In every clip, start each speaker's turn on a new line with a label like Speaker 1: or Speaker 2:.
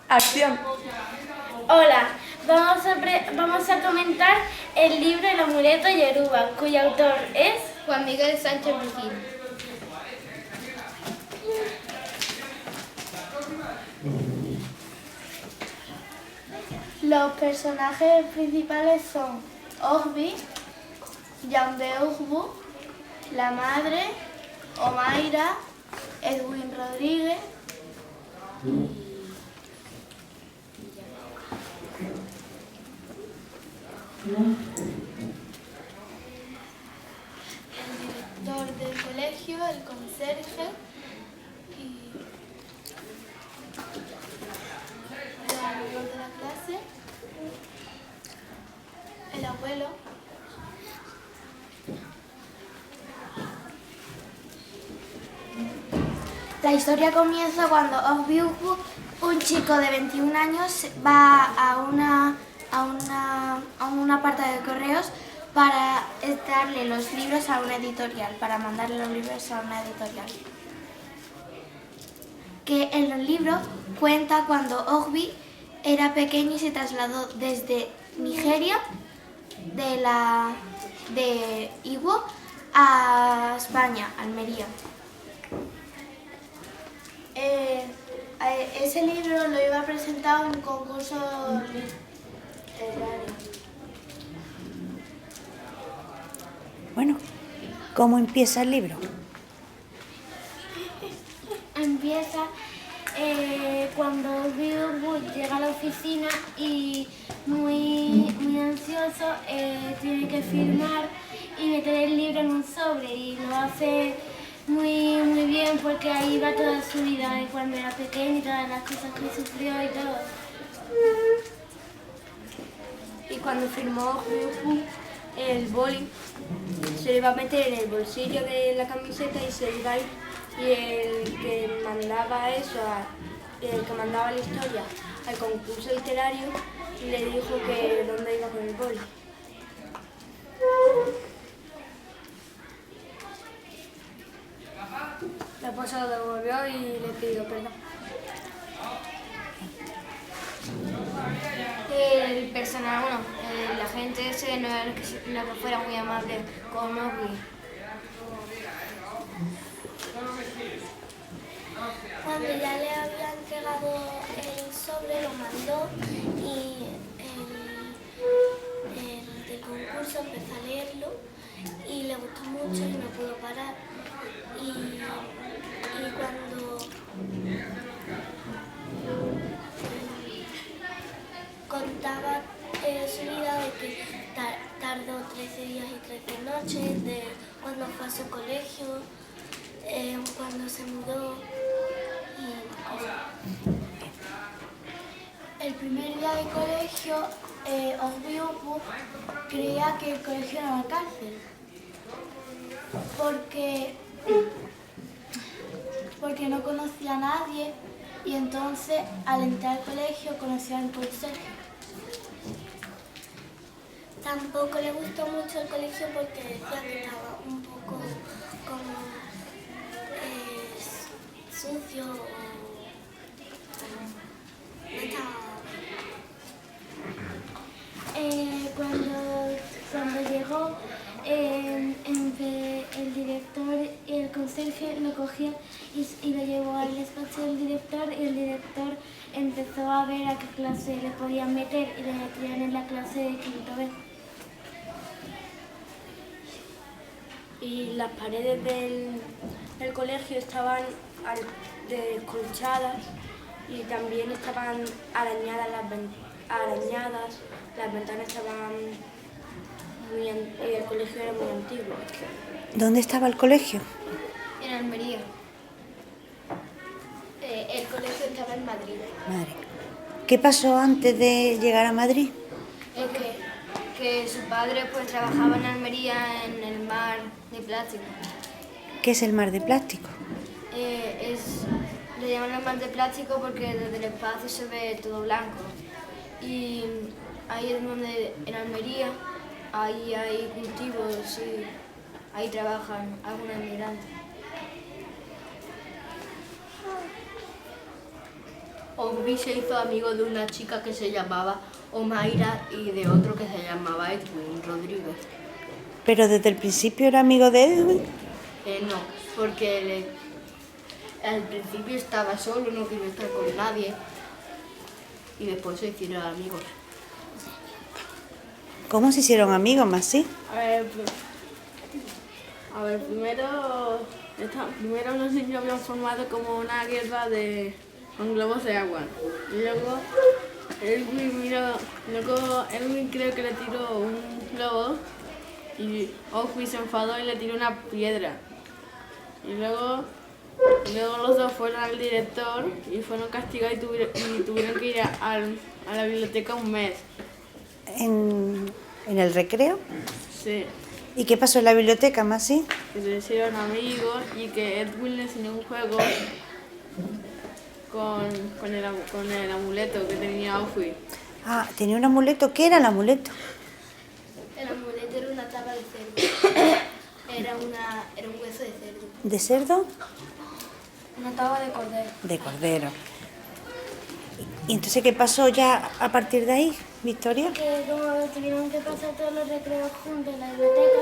Speaker 1: ¡Acción!
Speaker 2: Hola, vamos a comentar el libro El amuleto Yoruba, cuyo autor es
Speaker 3: Juan Miguel Sánchez Vigil.
Speaker 2: Los personajes principales son Ogbi, Yambeugbu, la madre, Omaira, Edwin Rodríguez el director del colegio, el conserje y el alumnos de la clase, el abuelo. La historia comienza cuando Ogbiugbu, un chico de 21 años, va a una parte de correos para darle los libros a una editorial, para mandarle los libros a una editorial. Que en los libros cuenta cuando Ogbi era pequeño y se trasladó desde Nigeria, de Igbo, a España, Almería. Ese libro lo iba a presentar en un concurso literario.
Speaker 1: Bueno, ¿cómo empieza el libro?
Speaker 2: Empieza cuando Ogbiugbu llega a la oficina y muy ansioso tiene que firmar y meter el libro en un sobre, y lo hace muy bien porque ahí va toda su vida de cuando era pequeño y todas las cosas que sufrió y todo.
Speaker 3: Y cuando firmó Ogbiugbu, el boli se le iba a meter en el bolsillo de la camiseta y se iba a ir. Y el que mandaba eso, el que mandaba la historia al concurso literario, le dijo que dónde iba con el boli. La esposa lo devolvió y le pidió perdón. El personal, la gente ese no era que fuera muy amable con Ogbi.
Speaker 2: Cuando ya le había entregado el sobre, lo mandó y el del concurso empezó a leerlo y le gustó mucho y no pudo parar. Y cuando contaba su vida de que tardó 13 días y 13 noches, de cuando fue a su colegio, cuando se mudó. El primer día de colegio, Ogbiugbu creía que el colegio era una cárcel, porque no conocía a nadie, y entonces al entrar al colegio conoció al conserje. Tampoco le gustó mucho el colegio porque decía que estaba un poco como sucio o no estaba. Cuando llegó, el director y el conserje lo cogían y lo llevó al despacho del director, y el director empezó a ver a qué clase le podían meter y le metían en la clase de quinto B.
Speaker 3: Y las paredes del colegio estaban descolchadas y también estaban arañadas las ventanas estaban y el colegio era muy antiguo.
Speaker 1: ¿Dónde estaba el colegio?
Speaker 3: En Almería. El colegio estaba en Madrid.
Speaker 1: Madre. ¿Qué pasó antes de llegar a Madrid?
Speaker 3: Que su padre pues trabajaba en Almería en el mar de plástico.
Speaker 1: ¿Qué es el mar de plástico?
Speaker 3: Le llaman el mar de plástico porque desde el espacio se ve todo blanco. Y ahí es donde, en Almería, ahí hay cultivos y ahí trabajan algunos inmigrantes. Ogby se hizo amigo de una chica que se llamaba Omaira y de otro que se llamaba Edwin Rodríguez.
Speaker 1: ¿Pero desde el principio era amigo de Edwin?
Speaker 3: No, porque al principio estaba solo, no quería estar con nadie y después se hicieron amigos.
Speaker 1: ¿Cómo se hicieron amigos, Masi?
Speaker 4: Primero los niños habían formado como una guerra con globos de agua. Y luego Edwin creo que le tiró un globo y Ogby se enfadó y le tiró una piedra. Y luego los dos fueron al director y fueron castigados y tuvieron que ir a la biblioteca un mes.
Speaker 1: ¿En el recreo?
Speaker 4: Sí.
Speaker 1: ¿Y qué pasó en la biblioteca, Masi?
Speaker 4: Que se hicieron amigos y que Edwin le enseñó un juego con el amuleto que tenía Ogby.
Speaker 1: Ah, tenía un amuleto. ¿Qué era el amuleto?
Speaker 2: El amuleto era una taba de cerdo. Era un hueso de cerdo.
Speaker 1: ¿De cerdo?
Speaker 2: Una taba de cordero.
Speaker 1: De cordero. ¿Y entonces qué pasó ya a partir de ahí, Victoria?
Speaker 2: Que como tuvieron que pasar todos los recreos juntos en la biblioteca,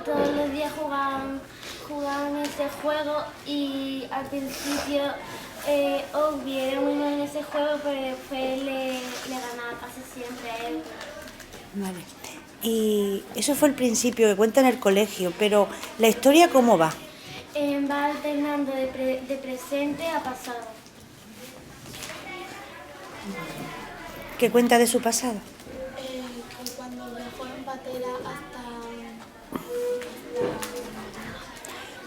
Speaker 2: todos los días jugaban ese juego y al principio Ogby era muy malo en ese juego, pero después le ganaba casi siempre a él.
Speaker 1: Vale. Y eso fue el principio que cuenta en el colegio, pero ¿la historia cómo va?
Speaker 2: Va alternando de presente a pasado.
Speaker 1: ¿Qué cuenta de su pasado?
Speaker 2: Que cuando viajó en patera hasta...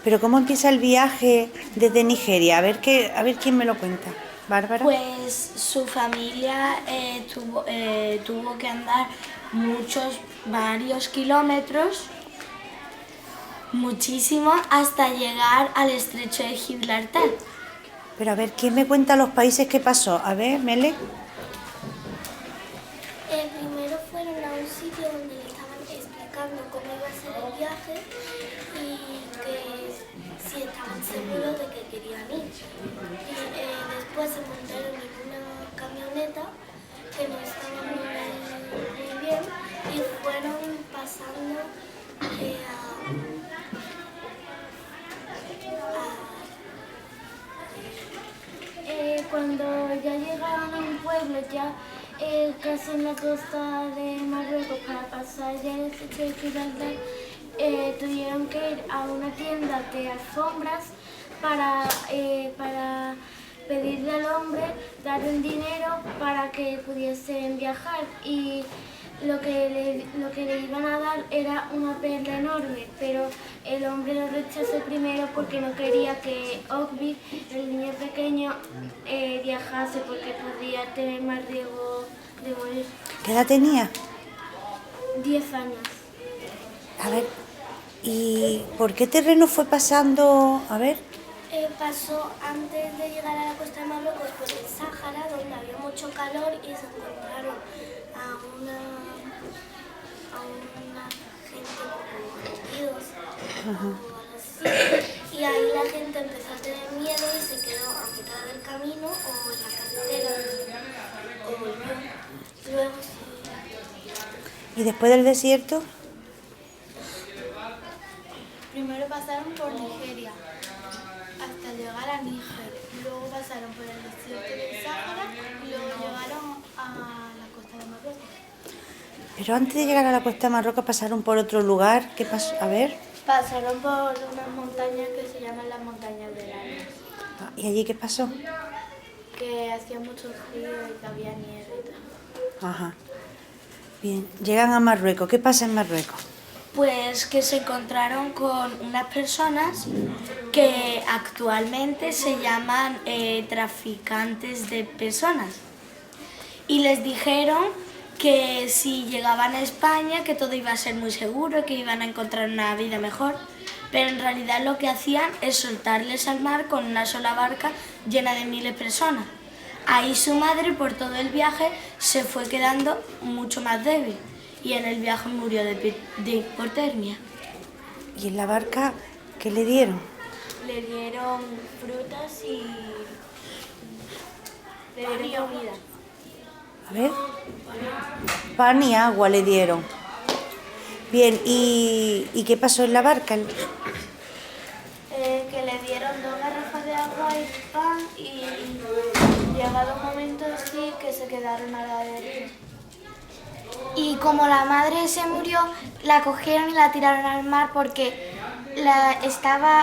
Speaker 1: Pero ¿cómo empieza el viaje desde Nigeria? A ver quién me lo cuenta. ¿Bárbara?
Speaker 5: Pues su familia tuvo que andar varios kilómetros, muchísimo, hasta llegar al estrecho de Gibraltar.
Speaker 1: Pero a ver, ¿quién me cuenta los países que pasó? A ver, Mele.
Speaker 2: Primero fueron a un sitio donde le estaban explicando cómo iba a ser el viaje y que si estaban seguros de que querían ir. Y después se montaron en una camioneta que no estaba muy bien y fueron pasando cuando ya llegaban a un pueblo, ya casi en la costa de Marruecos, para pasar ya el estrecho de Gibraltar, tuvieron que ir a una tienda de alfombras para pedirle al hombre, darle un dinero para que pudiesen viajar. Y lo que le iban a dar era una perla enorme, pero el hombre lo rechazó primero porque no quería que Ogby, el niño pequeño, viajase porque podía tener más riesgo de morir.
Speaker 1: ¿Qué edad tenía?
Speaker 2: 10 años.
Speaker 1: A ver, ¿y por qué terreno fue pasando? A ver.
Speaker 2: Pasó antes de llegar a la costa de Marruecos por el Sáhara, donde había mucho calor y se encontraron a una gente como bandidos o algo así. Y ahí la gente empezó a tener miedo y se quedó a mitad del camino o en la carretera o volvió. Luego
Speaker 1: ¿Y después del desierto?
Speaker 2: primero pasaron por Nigeria hasta llegar a Níger, luego pasaron por el desierto del Sáhara y luego llegaron a la costa de Marruecos.
Speaker 1: Pero antes de llegar a la costa de Marruecos pasaron por otro lugar. ¿Qué pasó? A ver.
Speaker 2: Pasaron por unas montañas que se llaman las montañas del Atlas,
Speaker 1: ¿Y allí qué pasó?
Speaker 2: que hacía mucho frío y que había nieve y tal.
Speaker 1: Ajá. Bien, llegan a Marruecos. ¿Qué pasa en Marruecos?
Speaker 5: Pues que se encontraron con unas personas que actualmente se llaman traficantes de personas y les dijeron que si llegaban a España que todo iba a ser muy seguro, que iban a encontrar una vida mejor, pero en realidad lo que hacían es soltarles al mar con una sola barca llena de miles de personas. Ahí su madre por todo el viaje se fue quedando mucho más débil y en el viaje murió de hipotermia.
Speaker 1: ¿Y en la barca qué le dieron?
Speaker 2: Le dieron frutas
Speaker 3: Le dieron comida.
Speaker 1: A ver. Pan y agua le dieron. Bien, ¿y qué pasó en la barca?
Speaker 5: Que le dieron 2 garrafas de agua y pan y llegado un momento así que se quedaron a la deriva. Y como la madre se murió, la cogieron y la tiraron al mar porque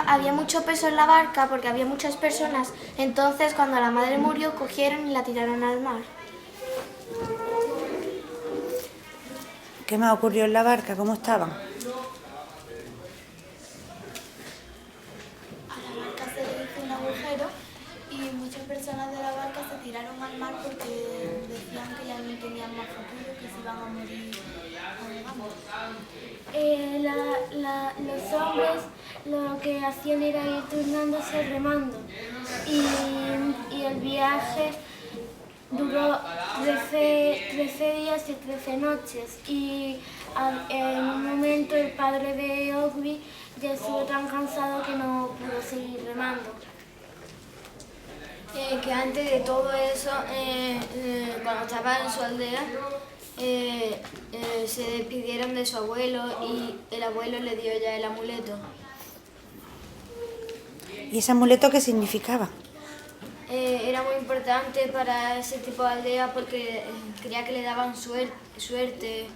Speaker 5: había mucho peso en la barca, porque había muchas personas. Entonces cuando la madre murió, cogieron y la tiraron al mar.
Speaker 1: ¿Qué más ocurrió en la barca? ¿Cómo estaban?
Speaker 5: A la barca se le hizo un agujero y muchas personas de la barca se tiraron al mar porque decían que ya no tenían más futuro, que se iban a morir ahogando.
Speaker 2: Los hombres lo que hacían era ir turnándose remando y el viaje duró 13 días y 13 noches y en un momento el padre de Ogby ya estuvo tan cansado que no pudo seguir remando.
Speaker 3: Que antes de todo eso, cuando estaba en su aldea, se despidieron de su abuelo y el abuelo le dio ya el amuleto.
Speaker 1: ¿Y ese amuleto qué significaba?
Speaker 3: Era muy importante para ese tipo de aldea porque creía que le daban suerte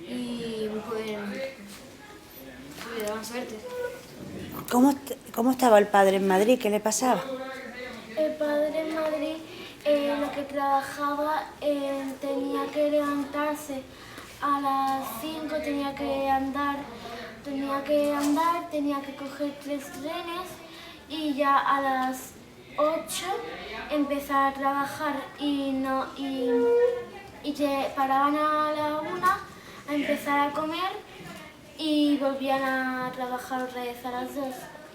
Speaker 3: y pues le daban suerte.
Speaker 1: ¿Cómo estaba el padre en Madrid? ¿Qué le pasaba?
Speaker 2: El padre en Madrid, lo que trabajaba, tenía que levantarse a las 5, tenía que andar, tenía que coger 3 trenes y ya a las 8 empezar a trabajar y te paraban a la 1 a empezar a comer y volvían a trabajar otra vez a las 2.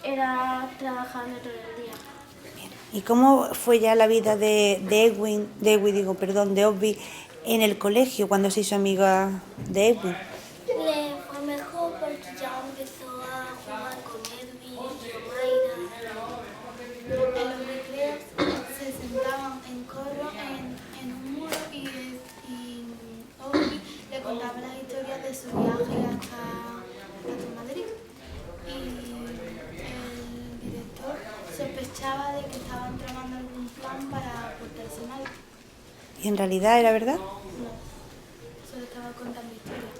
Speaker 2: Era trabajando todo el día.
Speaker 1: ¿Y cómo fue ya la vida de Ogby en el colegio cuando se hizo amiga de Edwin?
Speaker 2: Le fue mejor porque ya empezó a jugar con Edwin y Omaira.
Speaker 5: En los recreos se sentaban en corro en un muro y Ogby le contaba las historias de su viaje hasta Madrid. Y el director sospechaba de que estaban tramando algún plan para portarse mal.
Speaker 1: ¿Y en realidad era verdad?
Speaker 5: No, solo estaba contando historias.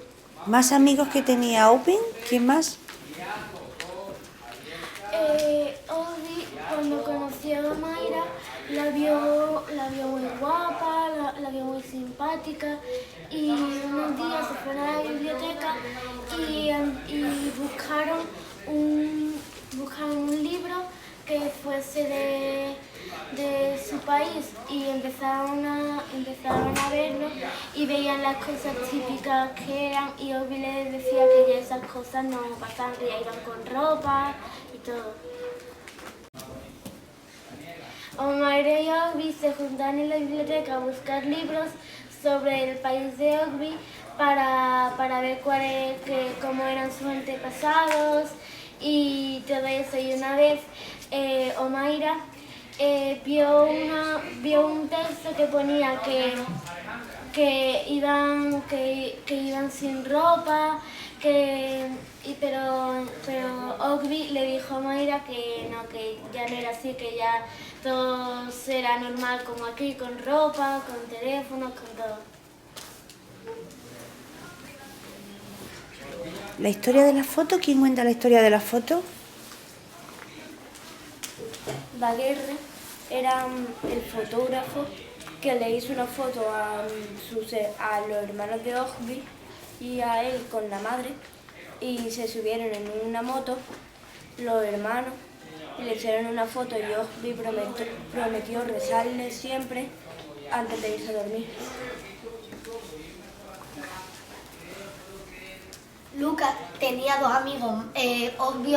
Speaker 1: ¿Más amigos que tenía Ogby? ¿Quién más?
Speaker 2: Ogby, cuando conoció a Mayra, la vio muy guapa, la vio muy simpática y unos días se fueron a la biblioteca y buscaron un libro que fuese de su país y empezaron a verlo y veían las cosas típicas que eran y Ogby les decía que ya esas cosas no pasaban, que ya iban con ropa y todo. Omaira y Ogby se juntaron en la biblioteca a buscar libros sobre el país de Ogby para ver cómo eran sus antepasados y todo eso. Y una vez Omaira vio un texto que ponía que iban sin ropa, pero Ogby le dijo a Mayra que ya no era así, que ya todo era normal como aquí, con ropa, con teléfonos, con todo.
Speaker 1: ¿La historia de la foto? ¿Quién cuenta la historia de la foto?
Speaker 3: Baguerre era el fotógrafo que le hizo una foto a los hermanos de Ogby y a él con la madre y se subieron en una moto los hermanos y le hicieron una foto y Ogby prometió rezarle siempre antes de irse a dormir.
Speaker 6: Lucas tenía 2 amigos, Ogby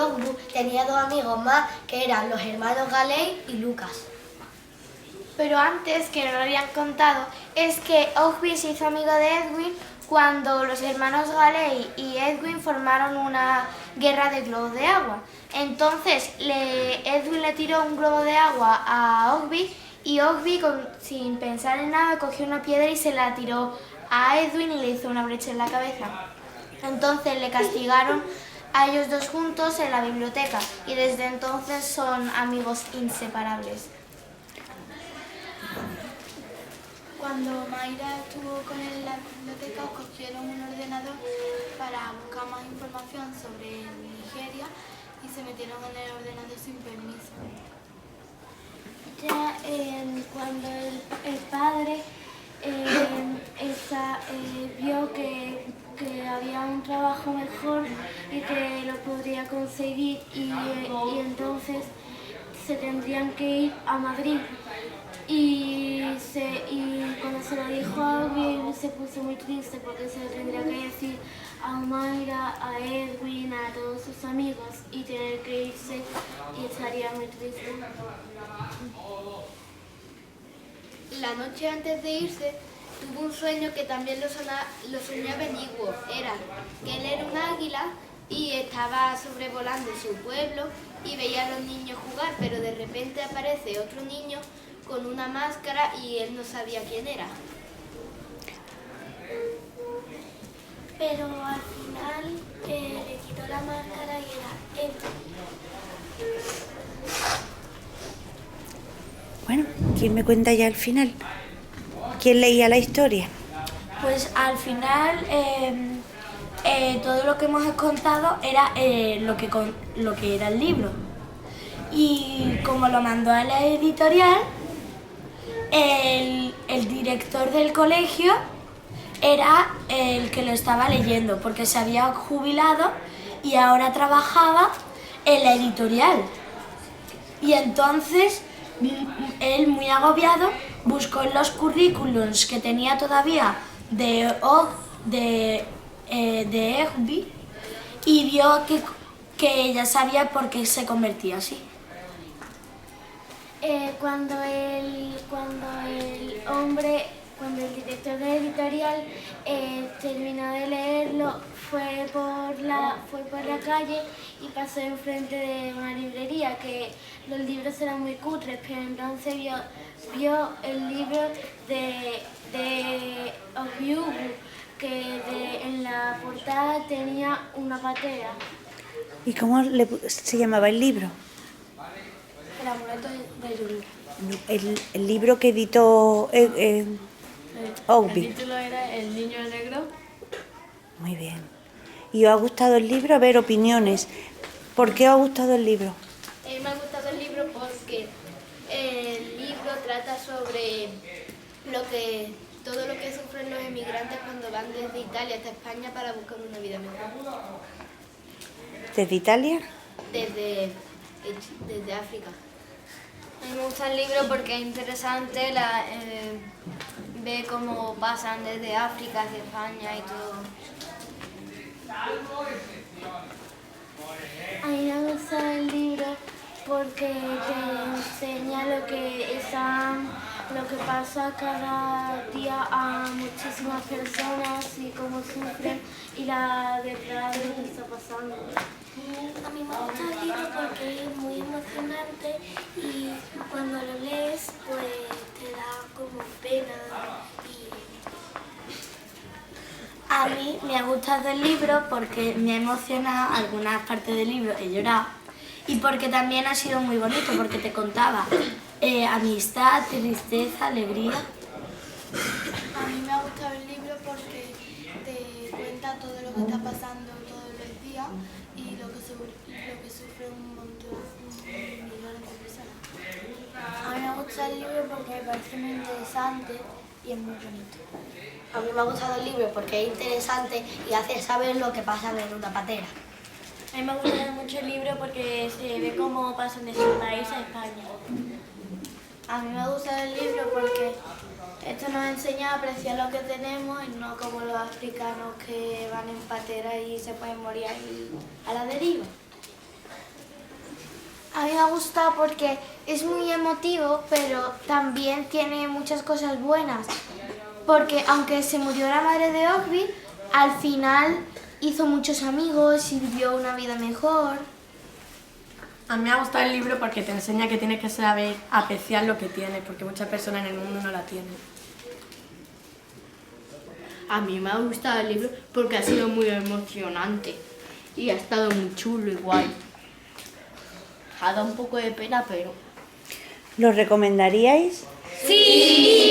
Speaker 6: tenía 2 amigos más que eran los hermanos Galey y Lucas.
Speaker 5: Pero antes, que no lo habían contado, es que Ogby se hizo amigo de Edwin cuando los hermanos Galey y Edwin formaron una guerra de globos de agua. Entonces Edwin le tiró un globo de agua a Ogby Y Ogby, sin pensar en nada, cogió una piedra y se la tiró a Edwin y le hizo una brecha en la cabeza. Entonces le castigaron a ellos dos juntos en la biblioteca y desde entonces son amigos inseparables.
Speaker 2: Cuando Mayra estuvo con él en la biblioteca, cogieron un ordenador para buscar más información sobre Nigeria y se metieron en el ordenador sin permiso.
Speaker 7: Ya cuando el padre vio que había un trabajo mejor y que lo podría conseguir y entonces se tendrían que ir a Madrid. Y cuando se lo dijo a Edwin se puso muy triste porque se lo tendría que decir a Mayra, a Edwin, a todos sus amigos y tener que irse y estaría muy triste.
Speaker 2: La noche antes de irse, tuvo un sueño que también lo soñaba Beniguo. Era que él era un águila y estaba sobrevolando su pueblo y veía a los niños jugar, pero de repente aparece otro niño con una máscara y él no sabía quién era.
Speaker 7: Pero al final le quitó la máscara y era él.
Speaker 1: Bueno, ¿quién me cuenta ya el final? ¿Quién leía la historia?
Speaker 5: Pues al final todo lo que hemos contado era lo que era el libro. Y como lo mandó a la editorial, el director del colegio era el que lo estaba leyendo, porque se había jubilado y ahora trabajaba en la editorial. Y entonces él, muy agobiado, buscó en los currículums que tenía todavía de Ogby y vio que ella sabía por qué se convertía así.
Speaker 7: Cuando el director de la editorial terminó de leerlo, fue por la calle y pasó enfrente de una librería, que los libros eran muy cutres, pero entonces vio el libro de Ogby, que en la portada tenía una patera.
Speaker 1: ¿Y cómo se llamaba el libro?
Speaker 5: El amuleto de Yuri.
Speaker 1: El libro que editó Ogby.
Speaker 4: El título era El niño negro.
Speaker 1: Muy bien. ¿Y os ha gustado el libro? A ver, opiniones. ¿Por qué os ha gustado el libro?
Speaker 2: Me ha gustado el libro porque el libro trata sobre todo lo que sufren los emigrantes cuando van desde Italia hasta España para buscar una vida mejor.
Speaker 1: ¿Desde Italia?
Speaker 2: Desde África.
Speaker 3: A mí me gusta el libro porque es interesante, ve cómo pasan desde África hacia España y todo.
Speaker 7: A mí me gusta el libro porque te enseña lo que pasa cada día a muchísimas personas y cómo sufren y la verdad de lo que está pasando.
Speaker 2: A mí me gusta el libro porque es muy emocionante y cuando lo lees pues te da como pena.
Speaker 5: A mí me ha gustado el libro porque me ha emocionado algunas partes del libro, he llorado, y porque también ha sido muy bonito, porque te contaba amistad, tristeza, alegría.
Speaker 2: A mí me ha gustado el libro porque te cuenta todo lo que está pasando todos los días y lo que sufre un montón, millones de personas.
Speaker 7: A mí me gusta el libro porque me parece muy interesante y es muy bonito.
Speaker 6: A mí me ha gustado el libro porque es interesante y hace saber lo que pasa en una patera.
Speaker 7: A mí me gusta mucho el libro porque se ve cómo pasan de su país a España.
Speaker 2: A mí me gusta el libro porque esto nos enseña a apreciar lo que tenemos y no como los africanos que van en patera y se pueden morir ahí a la deriva.
Speaker 7: A mí me ha gustado porque es muy emotivo, pero también tiene muchas cosas buenas. Porque aunque se murió la madre de Ogby, al final hizo muchos amigos y vivió una vida mejor.
Speaker 8: A mí me ha gustado el libro porque te enseña que tienes que saber apreciar lo que tienes, porque muchas personas en el mundo no la tienen.
Speaker 4: A mí me ha gustado el libro porque ha sido muy emocionante y ha estado muy chulo y guay. Ha dado un poco de pena, pero...
Speaker 1: ¿Lo recomendaríais?
Speaker 2: ¡Sí!